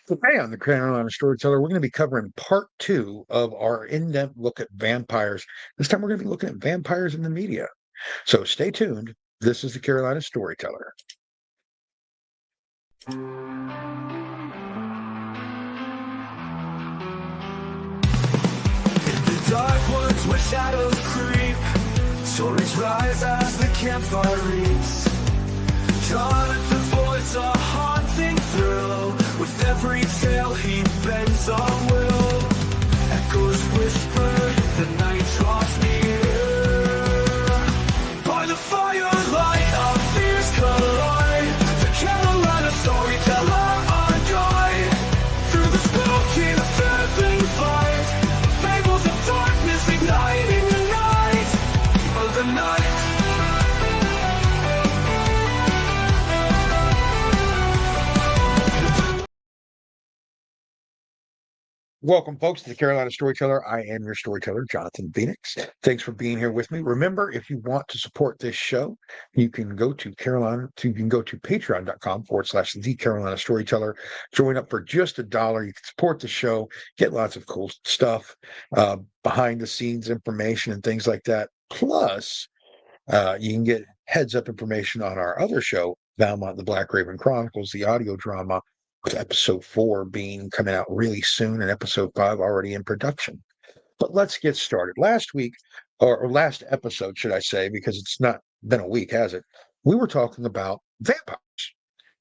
Today on the Carolina Storyteller, we're going to be covering part two of our in-depth look at vampires. This time we're going to be looking at vampires in the media. So stay tuned. This is the Carolina Storyteller. In the dark woods where shadows creep, stories rise as the campfire reaps. Jonathan Voight's a haunting thrill. With every tale he bends on will. Echoes whisper, the night draws near. By the firelight of fears collide, the Carolina Storyteller on guide. Through the spooky, the feathering fight, fables of darkness igniting the night of the night. Welcome, folks, to the Carolina Storyteller. I am your storyteller, Jonathan Phoenix. Thanks for being here with me. Remember, if you want to support this show, you can go to patreon.com/, the Carolina Storyteller. Join up for just $1. You can support the show, get lots of cool stuff, behind the scenes information and things like that. Plus, you can get heads up information on our other show, Valmont and the Black Raven Chronicles, the audio drama, with episode 4 being coming out really soon and episode 5 already in production. But let's get started. Last week, or last episode, should I say, because it's not been a week, has it? We were talking about vampires.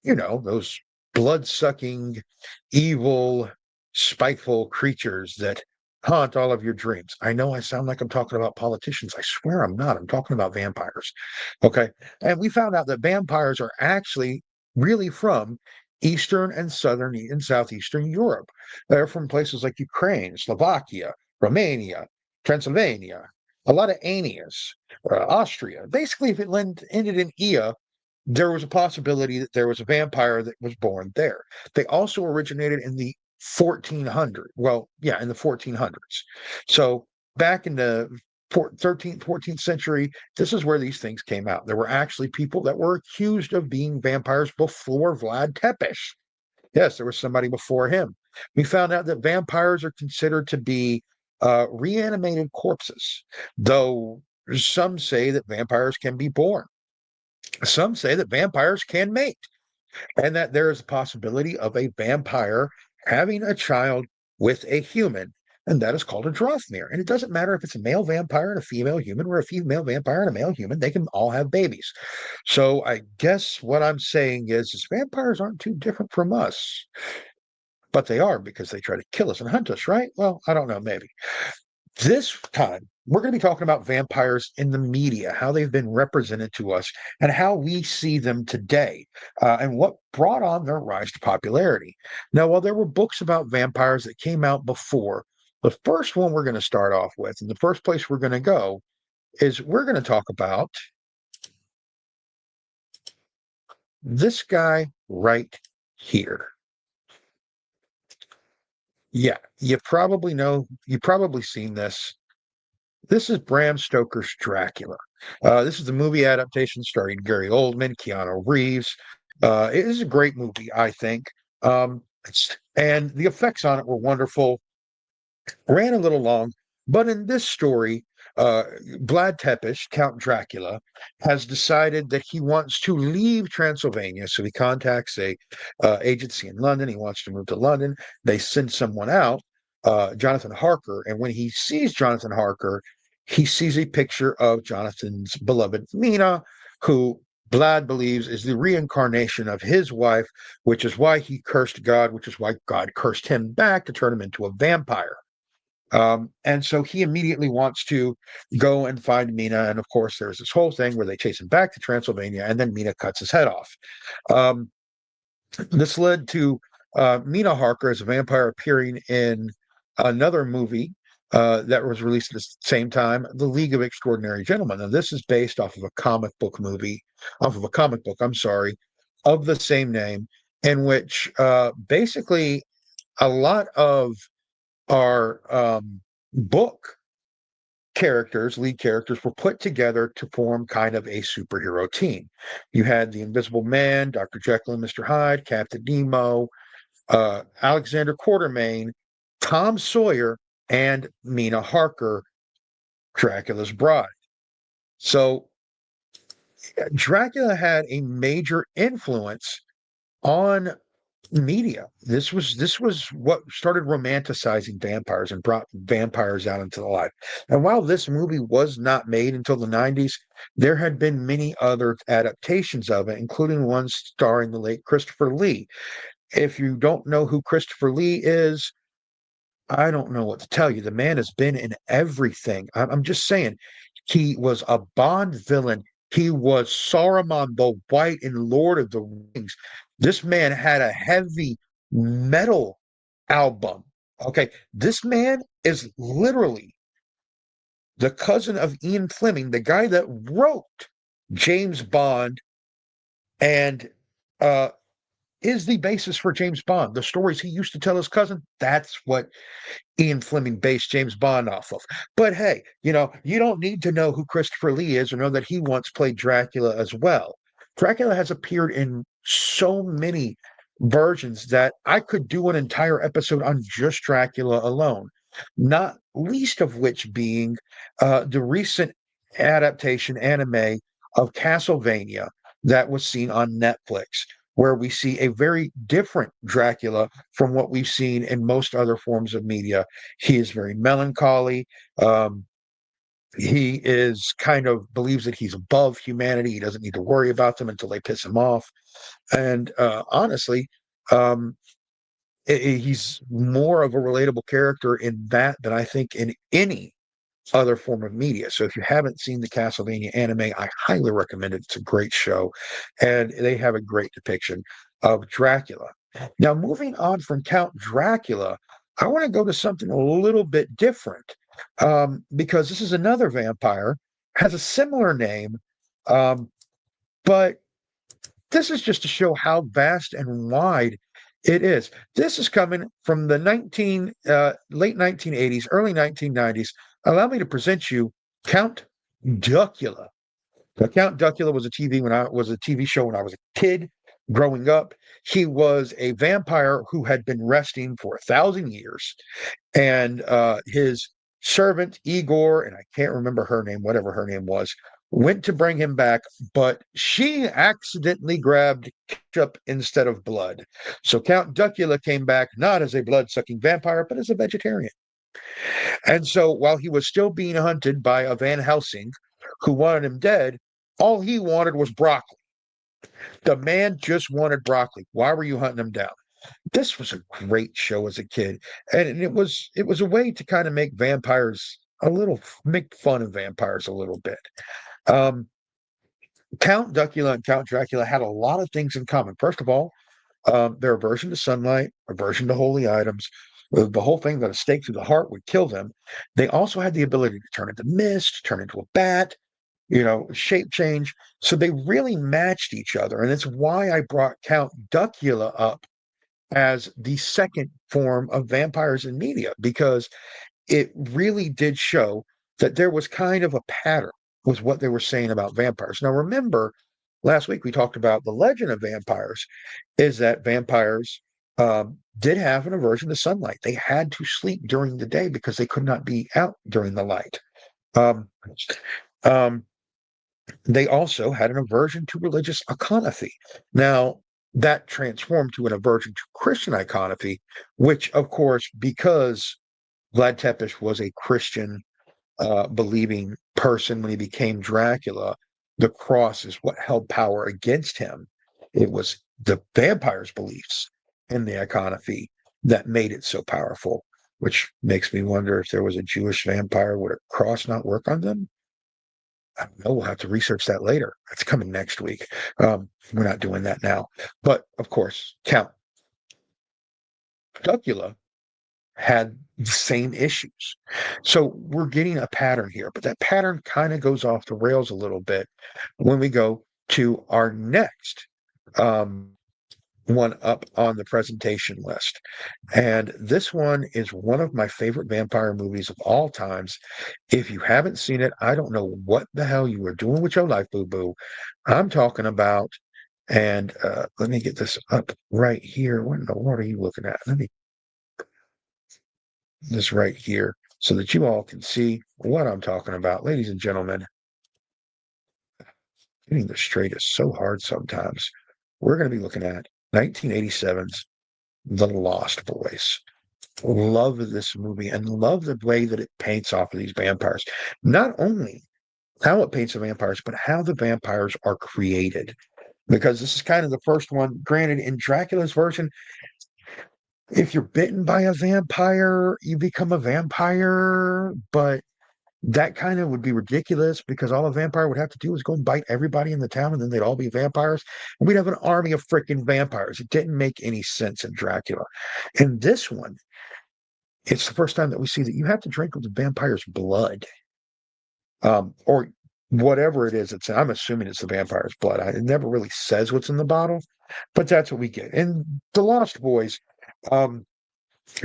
You know, those blood-sucking, evil, spiteful creatures that haunt all of your dreams. I know I sound like I'm talking about politicians. I swear I'm not. I'm talking about vampires. Okay. And we found out that vampires are actually really from Eastern and Southern and Southeastern Europe. They're from places like Ukraine, Slovakia, Romania, Transylvania, a lot of Aeneas, Austria. Basically, if it ended in Ia, there was a possibility that there was a vampire that was born there. They also originated in the 1400s. Well, yeah, in the 1400s. So back in the 13th, 14th century, this is where these things came out. There were actually people that were accused of being vampires before Vlad Tepes. Yes, there was somebody before him. We found out that vampires are considered to be reanimated corpses, though some say that vampires can be born. Some say that vampires can mate and that there is a possibility of a vampire having a child with a human, and that is called a Drothmir. And it doesn't matter if it's a male vampire and a female human, or a female vampire and a male human, they can all have babies. So I guess what I'm saying is vampires aren't too different from us, but they are because they try to kill us and hunt us, right? Well, I don't know, maybe. This time, we're going to be talking about vampires in the media, how they've been represented to us, and how we see them today, and what brought on their rise to popularity. Now, while there were books about vampires that came out before, the first one we're going to start off with, and the first place we're going to go, is we're going to talk about this guy right here. Yeah, you've probably seen this. This is Bram Stoker's Dracula. This is the movie adaptation starring Gary Oldman, Keanu Reeves. It is a great movie, I think. And the effects on it were wonderful. Ran a little long, but in this story, Vlad Tepes, Count Dracula, has decided that he wants to leave Transylvania. So he contacts a agency in London. He wants to move to London. They send someone out, Jonathan Harker, and when he sees Jonathan Harker, he sees a picture of Jonathan's beloved Mina, who Vlad believes is the reincarnation of his wife, which is why he cursed God, which is why God cursed him back to turn him into a vampire. And so he immediately wants to go and find Mina. And of course, there's this whole thing where they chase him back to Transylvania, and then Mina cuts his head off. Um, this led to Mina Harker as a vampire appearing in another movie that was released at the same time, The League of Extraordinary Gentlemen. And this is based off of a comic book movie, I'm sorry, of the same name, in which basically a lot of our book lead characters, were put together to form kind of a superhero team. You had the Invisible Man, Dr. Jekyll and Mr. Hyde, Captain Nemo, Alexander Quartermain, Tom Sawyer, and Mina Harker, Dracula's bride. So Dracula had a major influence on media. This was what started romanticizing vampires and brought vampires out into the light. And while this movie was not made until the 90s, there had been many other adaptations of it, including one starring the late Christopher Lee. If you don't know who Christopher Lee is, I don't know what to tell you. The man has been in everything. I'm just saying, he was a Bond villain. He was Saruman the White in Lord of the Rings. This man had a heavy metal album. Okay, this man is literally the cousin of Ian Fleming, the guy that wrote James Bond and uh, is the basis for James Bond. The stories he used to tell his cousin, that's what Ian Fleming based James Bond off of. But hey, you don't need to know who Christopher Lee is or know that he once played Dracula as well. Dracula has appeared in so many versions that I could do an entire episode on just Dracula alone, not least of which being the recent adaptation anime of Castlevania that was seen on Netflix, where we see a very different Dracula from what we've seen in most other forms of media. He is very melancholy. Um, he is kind of believes that he's above humanity. He doesn't need to worry about them until they piss him off. And honestly, um, he's more of a relatable character in that than I think in any other form of media. So if you haven't seen the Castlevania anime, I highly recommend it. It's a great show, and they have a great depiction of Dracula. Now, moving on from Count Dracula, I want to go to something a little bit different because this is another vampire, has a similar name, um, but this is just to show how vast and wide it is. This is coming from the late 1980s, early 1990s. Allow me to present you Count Duckula. Now, Count Duckula was a TV show when I was a kid growing up. He was a vampire who had been resting for 1,000 years, and his servant Igor, and I can't remember her name, whatever her name was, went to bring him back, but she accidentally grabbed ketchup instead of blood. So Count Duckula came back not as a blood-sucking vampire, but as a vegetarian. And so while he was still being hunted by a Van Helsing who wanted him dead, all he wanted was broccoli. The man just wanted broccoli. Why were you hunting him down? This was a great show as a kid, and it was a way to kind of make fun of vampires a little bit. Um, Count Duckula and Count Dracula had a lot of things in common. First of all, they're aversion to sunlight, aversion to holy items. The whole thing that a stake through the heart would kill them. They also had the ability to turn into mist, turn into a bat, shape change. So they really matched each other. And it's why I brought Count Duckula up as the second form of vampires in media, because it really did show that there was kind of a pattern with what they were saying about vampires. Now, remember, last week we talked about the legend of vampires is that vampires did have an aversion to sunlight. They had to sleep during the day because they could not be out during the light. Um, um, they also had an aversion to religious iconography. Now, that transformed to an aversion to Christian iconography, which, of course, because Vlad Tepes was a Christian believing person when he became Dracula, the cross is what held power against him. It was the vampire's beliefs in the iconography that made it so powerful, which makes me wonder if there was a Jewish vampire, would a cross not work on them? I don't know. We'll have to research that later. It's coming next week. We're not doing that now. But of course, Count Duckula had the same issues. So we're getting a pattern here, but that pattern kind of goes off the rails a little bit when we go to our next one up on the presentation list. And this one is one of my favorite vampire movies of all times. If you haven't seen it, I don't know what the hell you were doing with your life, boo boo. I'm talking about And let me get this up right here. What in the world are you looking at? Let me this right here so that you all can see what I'm talking about. Ladies and gentlemen, getting this straight is so hard sometimes. We're going to be looking at 1987's The Lost Boys. Love this movie and love the way that it paints off of these vampires. Not only how it paints the vampires, but how the vampires are created. Because this is kind of the first one. Granted, in Dracula's version, if you're bitten by a vampire, you become a vampire. But that kind of would be ridiculous because all a vampire would have to do is go and bite everybody in the town and then they'd all be vampires. And we'd have an army of freaking vampires. It didn't make any sense in Dracula. In this one, it's the first time that we see that you have to drink the vampire's blood, or whatever it is. I'm assuming it's the vampire's blood. It never really says what's in the bottle, but that's what we get. And the Lost Boys, um,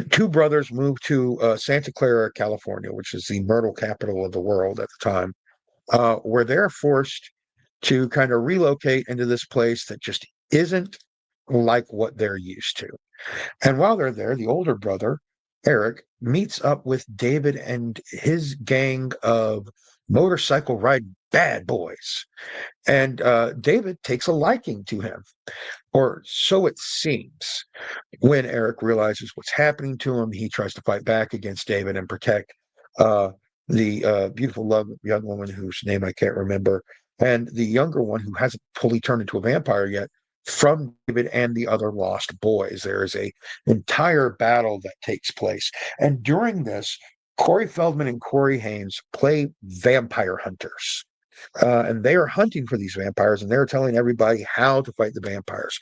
two brothers moved to Santa Clara, California, which is the myrtle capital of the world at the time, where they're forced to kind of relocate into this place that just isn't like what they're used to. And while they're there, the older brother, Eric, meets up with David and his gang of motorcycle riding bad boys. And David takes a liking to him, or so it seems. When Eric realizes what's happening to him, he tries to fight back against David and protect uh, the beautiful young woman whose name I can't remember, and the younger one who hasn't fully turned into a vampire yet, from David and the other lost boys. There is a entire battle that takes place. And during this, Corey Feldman and Corey Haim play vampire hunters. And they are hunting for these vampires, and they're telling everybody how to fight the vampires.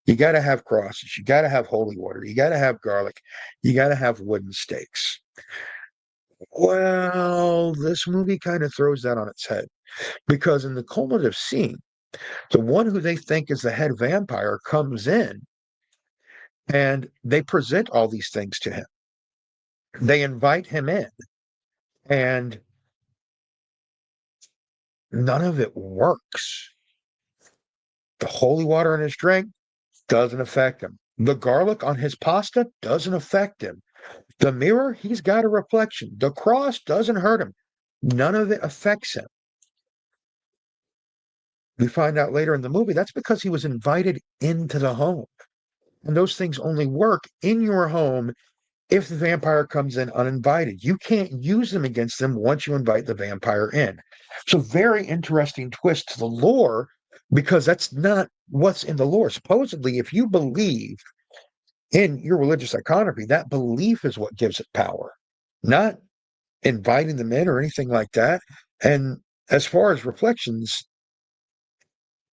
You got to have crosses. You got to have holy water. You got to have garlic. You got to have wooden stakes. Well, this movie kind of throws that on its head because in the culminative scene, the one who they think is the head vampire comes in and they present all these things to him. They invite him in, and none of it works. The holy water in his drink doesn't affect him. The garlic on his pasta doesn't affect him. The mirror, he's got a reflection. The cross doesn't hurt him. None of it affects him. We find out later in the movie that's because he was invited into the home. And those things only work in your home if the vampire comes in uninvited. You can't use them against them once you invite the vampire in. So, very interesting twist to the lore because that's not what's in the lore. Supposedly, if you believe in your religious iconography, that belief is what gives it power, not inviting them in or anything like that. And as far as reflections,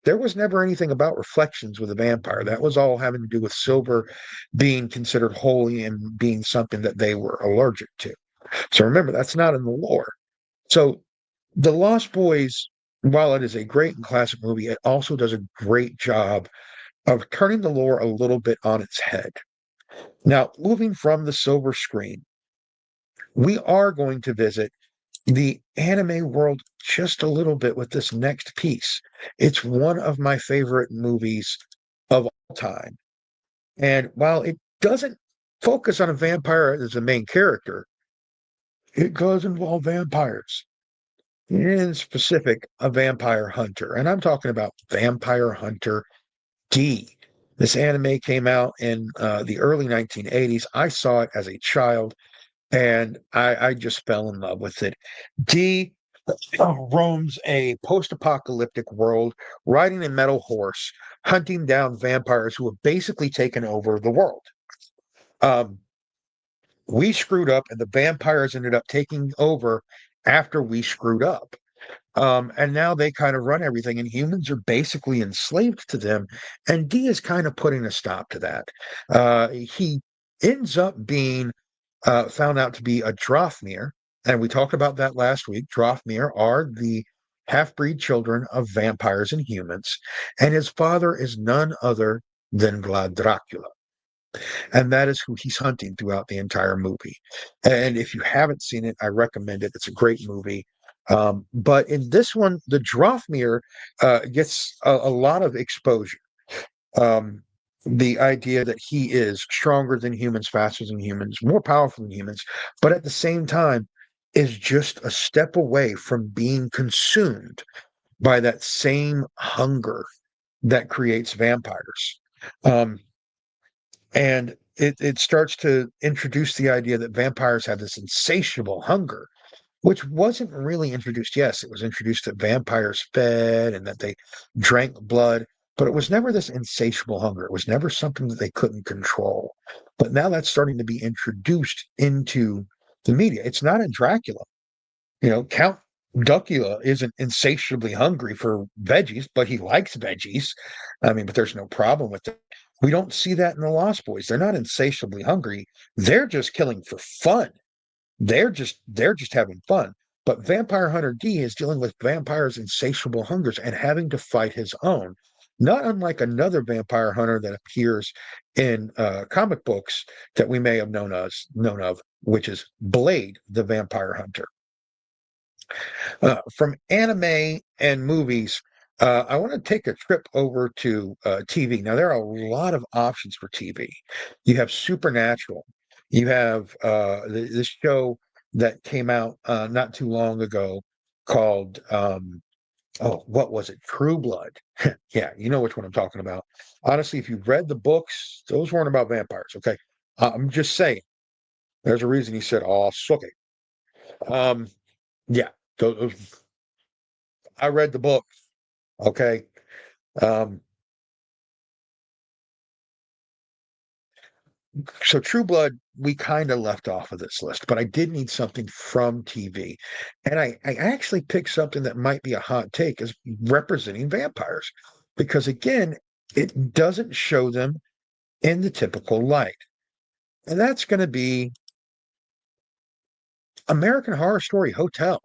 there was never anything about reflections with a vampire. That was all having to do with silver being considered holy and being something that they were allergic to. So remember, that's not in the lore. So The Lost Boys, while it is a great and classic movie, it also does a great job of turning the lore a little bit on its head. Now, moving from the silver screen, we are going to visit the anime world just a little bit with this next piece. It's one of my favorite movies of all time. And while it doesn't focus on a vampire as the main character, it does involve vampires. In specific, a vampire hunter. And I'm talking about Vampire Hunter D. This anime came out in the early 1980s. I saw it as a child and I just fell in love with it. D roams a post-apocalyptic world, riding a metal horse, hunting down vampires who have basically taken over the world. Um, we screwed up, and the vampires ended up taking over after we screwed up. And now they kind of run everything, and humans are basically enslaved to them. And D is kind of putting a stop to that. He ends up being found out to be a Drothmir, and we talked about that last week. Drothmir are the half-breed children of vampires and humans, and his father is none other than Vlad Dracula. And that is who he's hunting throughout the entire movie. And if you haven't seen it, I recommend it. It's a great movie. But in this one, the Drothmir gets a lot of exposure. Um, the idea that he is stronger than humans, faster than humans, more powerful than humans, but at the same time is just a step away from being consumed by that same hunger that creates vampires. Um, and it starts to introduce the idea that vampires have this insatiable hunger, which wasn't really introduced. Yes, it was introduced that vampires fed and that they drank blood, but it was never this insatiable hunger. It was never something that they couldn't control. But now that's starting to be introduced into the media. It's not in Dracula. Count Duckula isn't insatiably hungry for veggies, but he likes veggies. I mean, but there's no problem with it. We don't see that in the Lost Boys. They're not insatiably hungry. They're just killing for fun. They're just having fun. But Vampire Hunter D is dealing with vampires' insatiable hungers and having to fight his own. Not unlike another vampire hunter that appears in comic books that we may have known of, which is Blade, the Vampire Hunter. From anime and movies, I want to take a trip over to TV. Now, there are a lot of options for TV. You have Supernatural. You have this show that came out not too long ago called, oh, what was it? True Blood. Yeah, you know which one I'm talking about. Honestly, if you've read the books, those weren't about vampires. Okay. I'm just saying. There's a reason he said, oh, suck it. Um, yeah, those, I read the book. Okay. Um, so True Blood, we kind of left off of this list, but I did need something from TV. And I actually picked something that might be a hot take as representing vampires, because again, it doesn't show them in the typical light. And that's going to be American Horror Story Hotel.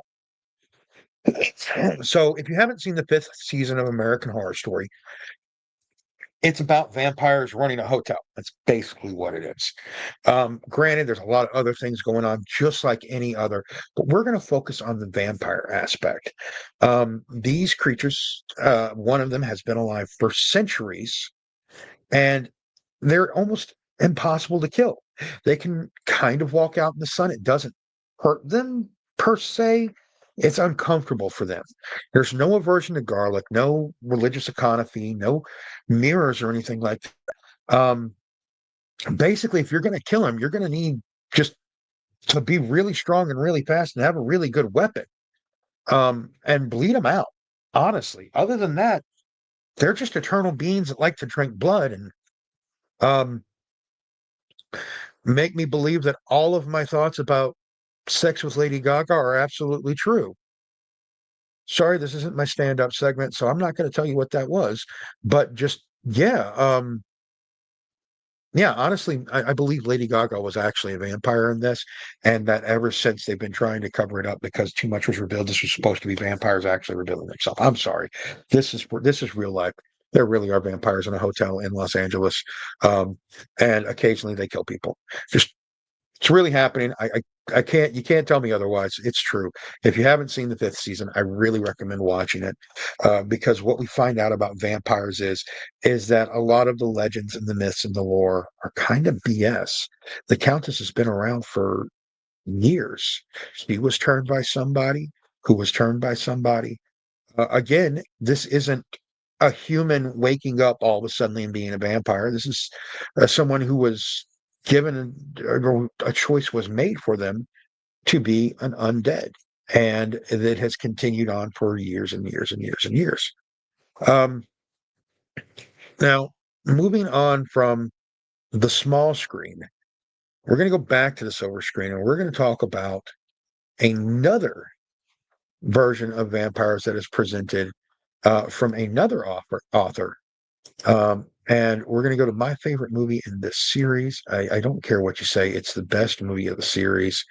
So if you haven't seen the fifth season of American Horror Story, it's about vampires running a hotel. That's basically what it is. Granted, there's a lot of other things going on, just like any other, but we're going to focus on the vampire aspect. These creatures, one of them has been alive for centuries, and they're almost impossible to kill. They can kind of walk out in the sun. It doesn't hurt them per se. It's uncomfortable for them. There's no aversion to garlic, no religious economy, no mirrors or anything like that. Basically, if you're going to kill him, you're going to need just to be really strong and really fast and have a really good weapon, and bleed them out. Honestly, other than that, they're just eternal beings that like to drink blood and um, make me believe that all of my thoughts about sex with Lady Gaga are absolutely true. Sorry, this isn't my stand-up segment, so I'm not going to tell you what that was. But just yeah, yeah. Honestly, I believe Lady Gaga was actually a vampire in this, and that ever since they've been trying to cover it up because too much was revealed. This was supposed to be vampires actually revealing themselves. I'm sorry. This is real life. There really are vampires in a hotel in Los Angeles, um, and occasionally they kill people. Just it's really happening. I can't you can't tell me otherwise. It's true. If you haven't seen the fifth season, I really recommend watching it, because what we find out about vampires is that a lot of the legends and the myths and the lore are kind of BS. The Countess has been around for years. She was turned by somebody who was turned by somebody. Again, this isn't a human waking up all of a sudden and being a vampire. This is someone who was given a choice was made for them to be an undead, and that has continued on for years and years and years and years. Um, Now, moving on from the small screen, we're going to go back to the silver screen, and we're going to talk about another version of vampires that is presented from another author. And we're going to go to my favorite movie in this series. I don't care what you say, it's the best movie of the series.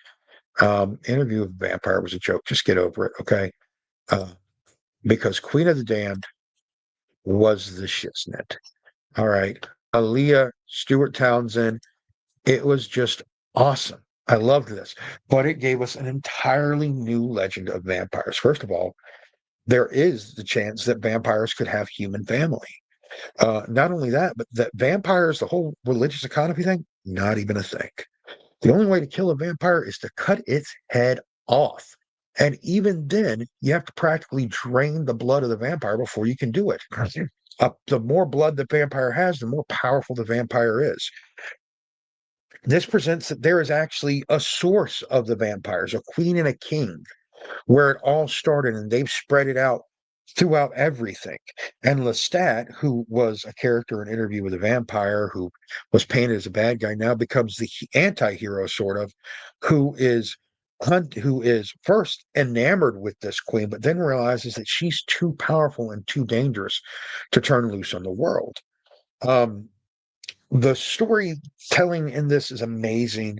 Interview with a Vampire was a joke. Just get over it, okay? Uh, because Queen of the Damned was the shiznit. All right. Aaliyah Stewart Townsend, it was just awesome. I loved this, but it gave us an entirely new legend of vampires. First of all, there is the chance that vampires could have human family. Not only that, but that vampires, the whole religious economy thing, not even a thing. The only way to kill a vampire is to cut its head off. And even then, you have to practically drain the blood of the vampire before you can do it. The more blood the vampire has, the more powerful the vampire is. This presents that there is actually a source of the vampires, a queen and a king, where it all started, and they've spread it out throughout everything. And Lestat, who was a character in Interview with a Vampire, who was painted as a bad guy, now becomes the anti-hero, sort of, who is who is first enamored with this queen, but then realizes that she's too powerful and too dangerous to turn loose on the world. Um, the storytelling in this is amazing,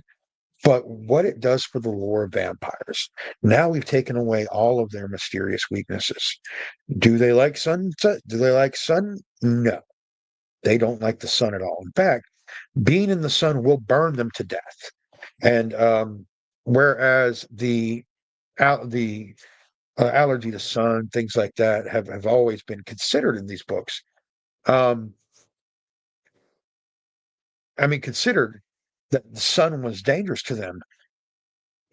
but what it does for the lore of vampires, now we've taken away all of their mysterious weaknesses. Do they like sunset? Do they like sun? No, they don't like the sun at all. In fact, being in the sun will burn them to death. And whereas the allergy to sun, things like that, have always been considered in these books. Um, considered that the sun was dangerous to them.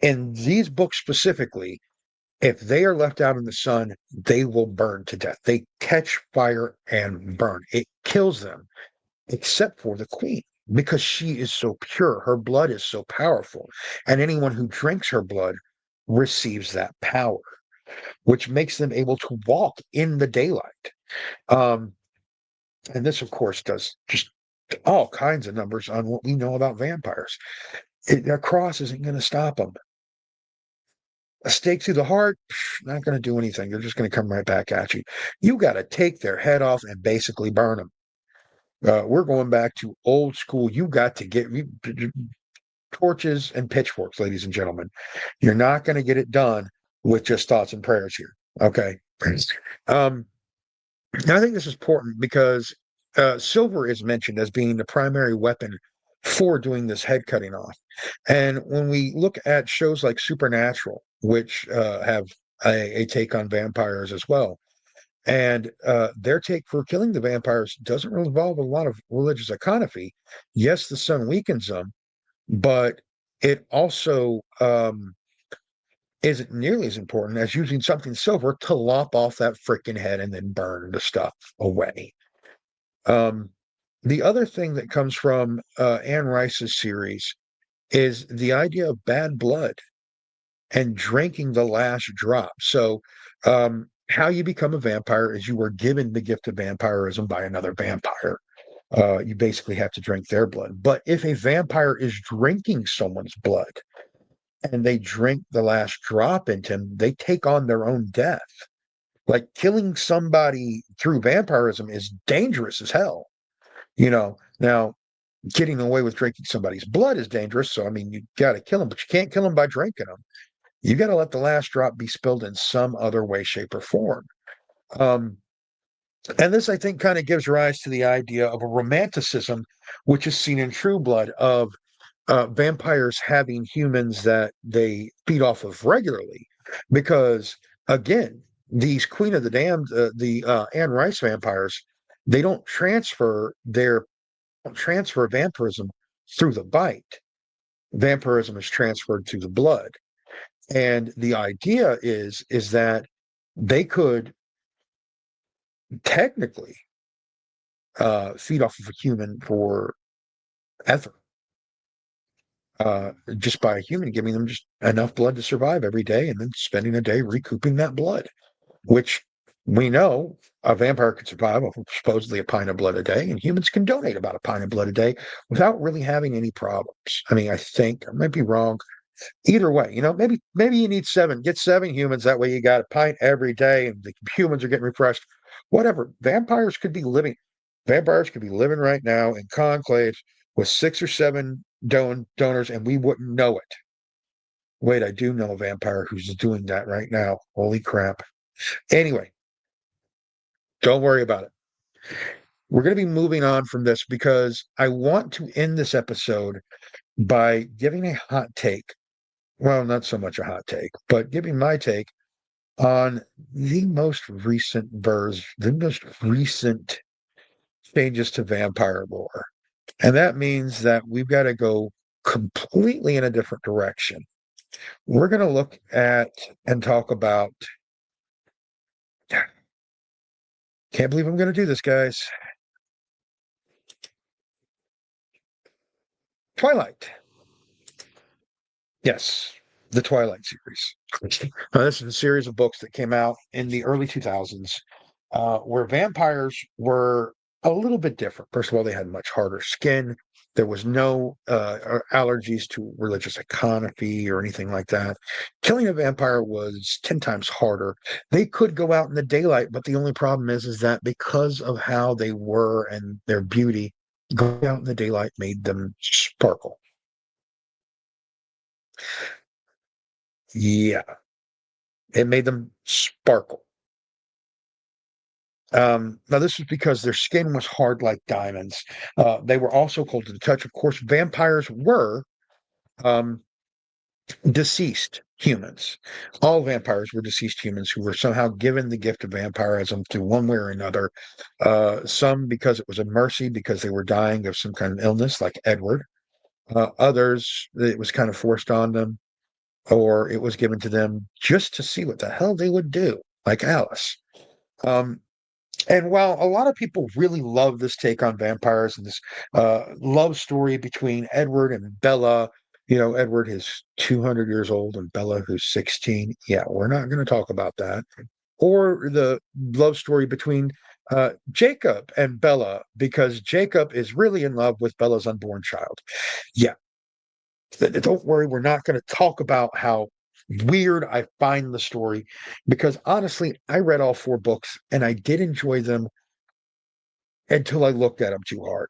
In these books specifically, if they are left out in the sun, they will burn to death. They catch fire and burn. It kills them, except for the queen, because she is so pure. Her blood is so powerful. And anyone who drinks her blood receives that power, which makes them able to walk in the daylight. Um, and this, of course, does just all kinds of numbers on what we know about vampires. Their cross isn't going to stop them. A stake through the heart, not going to do anything. They're just going to come right back at you. You got to take their head off and basically burn them. We're going back to old school. You got to get torches and pitchforks, ladies and gentlemen. You're not going to get it done with just thoughts and prayers here. Okay. Um, I think this is important because silver is mentioned as being the primary weapon for doing this head cutting off. And when we look at shows like Supernatural, which have a take on vampires as well, and their take for killing the vampires doesn't really involve a lot of religious economy. Yes, the sun weakens them, but it also isn't nearly as important as using something silver to lop off that freaking head and then burn the stuff away. Um, the other thing that comes from Anne Rice's series is the idea of bad blood and drinking the last drop. So, how you become a vampire is you were given the gift of vampirism by another vampire. You basically have to drink their blood. But if a vampire is drinking someone's blood and they drink the last drop into him, they take on their own death. Like killing somebody through vampirism is dangerous as hell. Now getting away with drinking somebody's blood is dangerous. So, you got to kill them, but you can't kill them by drinking them. You got to let the last drop be spilled in some other way, shape, or form. Um, and this, I think, kind of gives rise to the idea of a romanticism, which is seen in True Blood, of vampires having humans that they feed off of regularly. Because, again, these Queen of the Damned, the Anne Rice vampires, they don't transfer vampirism through the bite. Vampirism is transferred through the blood. And the idea is that they could technically feed off of a human forever, just by a human giving them just enough blood to survive every day and then spending a day recouping that blood, which we know a vampire could survive off of supposedly a pint of blood a day, and humans can donate about a pint of blood a day without really having any problems. I think I might be wrong. Either way, maybe you need get 7 humans. That way you got a pint every day and the humans are getting refreshed. Whatever. Vampires could be living right now in conclaves with 6 or 7 donors and we wouldn't know it. Wait, I do know a vampire who's doing that right now. Holy crap. Anyway, don't worry about it. We're going to be moving on from this because I want to end this episode by giving a hot take. Well, not so much a hot take, but giving my take on the most recent changes to vampire lore. And that means that we've got to go completely in a different direction. We're going to look at and talk about. Can't believe I'm going to do this, guys. Twilight. Yes, the Twilight series. This is a series of books that came out in the early 2000s where vampires were a little bit different. First of all, they had much harder skin. There was no allergies to religious iconography or anything like that. Killing a vampire was 10 times harder. They could go out in the daylight, but the only problem is that because of how they were and their beauty, going out in the daylight made them sparkle. Yeah, it made them sparkle. Now, this is because their skin was hard like diamonds. They were also cold to the touch. Of course, vampires were um, deceased humans. All vampires were deceased humans who were somehow given the gift of vampirism through one way or another. Some because it was a mercy because they were dying of some kind of illness, like Edward. Others, it was kind of forced on them, or it was given to them just to see what the hell they would do, like Alice. Um, And while a lot of people really love this take on vampires and this love story between Edward and Bella, Edward is 200 years old and Bella who's 16. Yeah, we're not going to talk about that. Or the love story between Jacob and Bella because Jacob is really in love with Bella's unborn child. Yeah, don't worry, we're not going to talk about how weird I find the story because honestly, I read all four books and I did enjoy them until I looked at them too hard.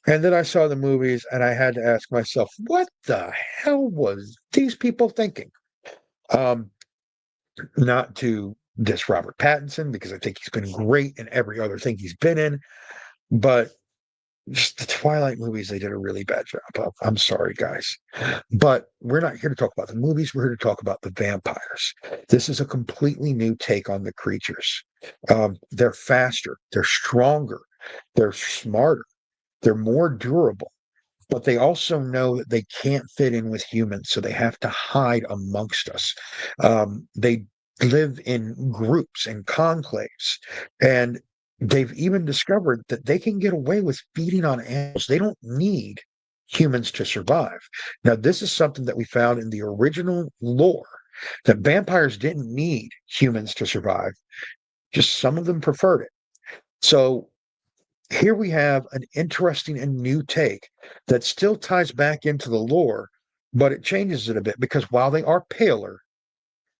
And then I saw the movies and I had to ask myself, what the hell was these people thinking? Um, Not to diss Robert Pattinson because I think he's been great in every other thing he's been in, but just the Twilight movies, they did a really bad job of. I'm sorry, guys. But we're not here to talk about the movies. We're here to talk about the vampires. This is a completely new take on the creatures. They're faster, they're stronger, they're smarter, they're more durable, but they also know that they can't fit in with humans, so they have to hide amongst us. They live in groups and conclaves, and they've even discovered that they can get away with feeding on animals. They don't need humans to survive. Now, this is something that we found in the original lore that vampires didn't need humans to survive, just some of them preferred it. So here we have an interesting and new take that still ties back into the lore, but it changes it a bit because while they are paler,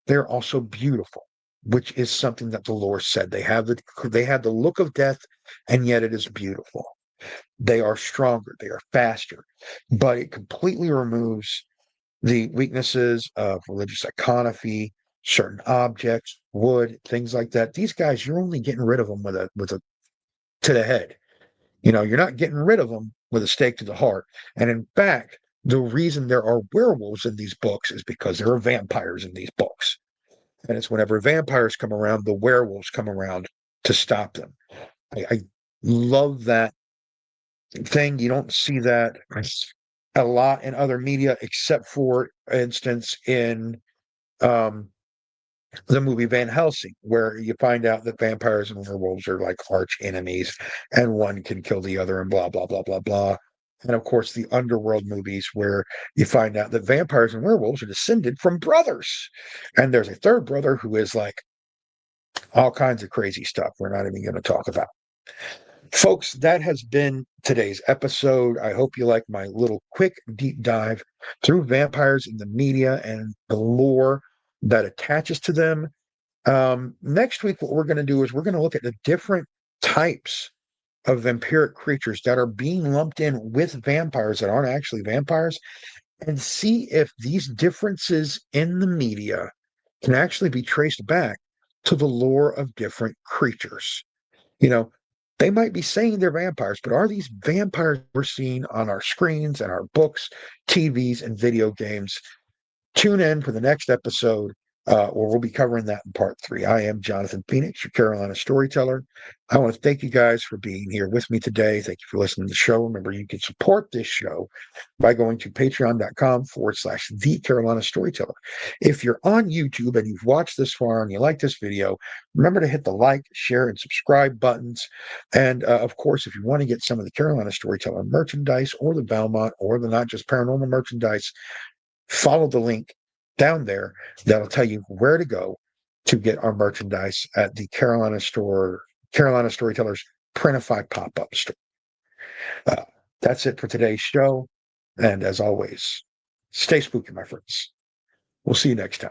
they're also beautiful, which is something that the lore said. They have the look of death, and yet it is beautiful. They are stronger, they are faster, but it completely removes the weaknesses of religious iconography, certain objects, wood, things like that. These guys, you're only getting rid of them with a to the head. You're not getting rid of them with a stake to the heart. And in fact, the reason there are werewolves in these books is because there are vampires in these books. And it's whenever vampires come around, the werewolves come around to stop them. I love that thing. You don't see that a lot in other media, except for instance in um, the movie Van Helsing, where you find out that vampires and werewolves are like arch enemies and one can kill the other and blah, blah, blah, blah, blah. And of course, the underworld movies where you find out that vampires and werewolves are descended from brothers. And there's a third brother who is like all kinds of crazy stuff we're not even going to talk about. Folks, that has been today's episode. I hope you like my little quick deep dive through vampires in the media and the lore that attaches to them. Next week, what we're going to do is we're going to look at the different types of vampiric creatures that are being lumped in with vampires that aren't actually vampires and see if these differences in the media can actually be traced back to the lore of different creatures. You know, they might be saying they're vampires, but are these vampires we're seeing on our screens and our books, TVs, and video games? Tune in for the next episode or we'll be covering that in part 3. I am Jonathan Phoenix, your Carolina storyteller. I want to thank you guys for being here with me today. Thank you for listening to the show. Remember, you can support this show by going to patreon.com/The Carolina Storyteller. If you're on YouTube and you've watched this far and you like this video, remember to hit the like, share, and subscribe buttons. And of course, if you want to get some of the Carolina Storyteller merchandise or the Belmont or the Not Just Paranormal merchandise, follow the link down there that'll tell you where to go to get our merchandise at the Carolina Storytellers Printify pop-up store. Uh, that's it for today's show. And as always, stay spooky, my friends. We'll see you next time.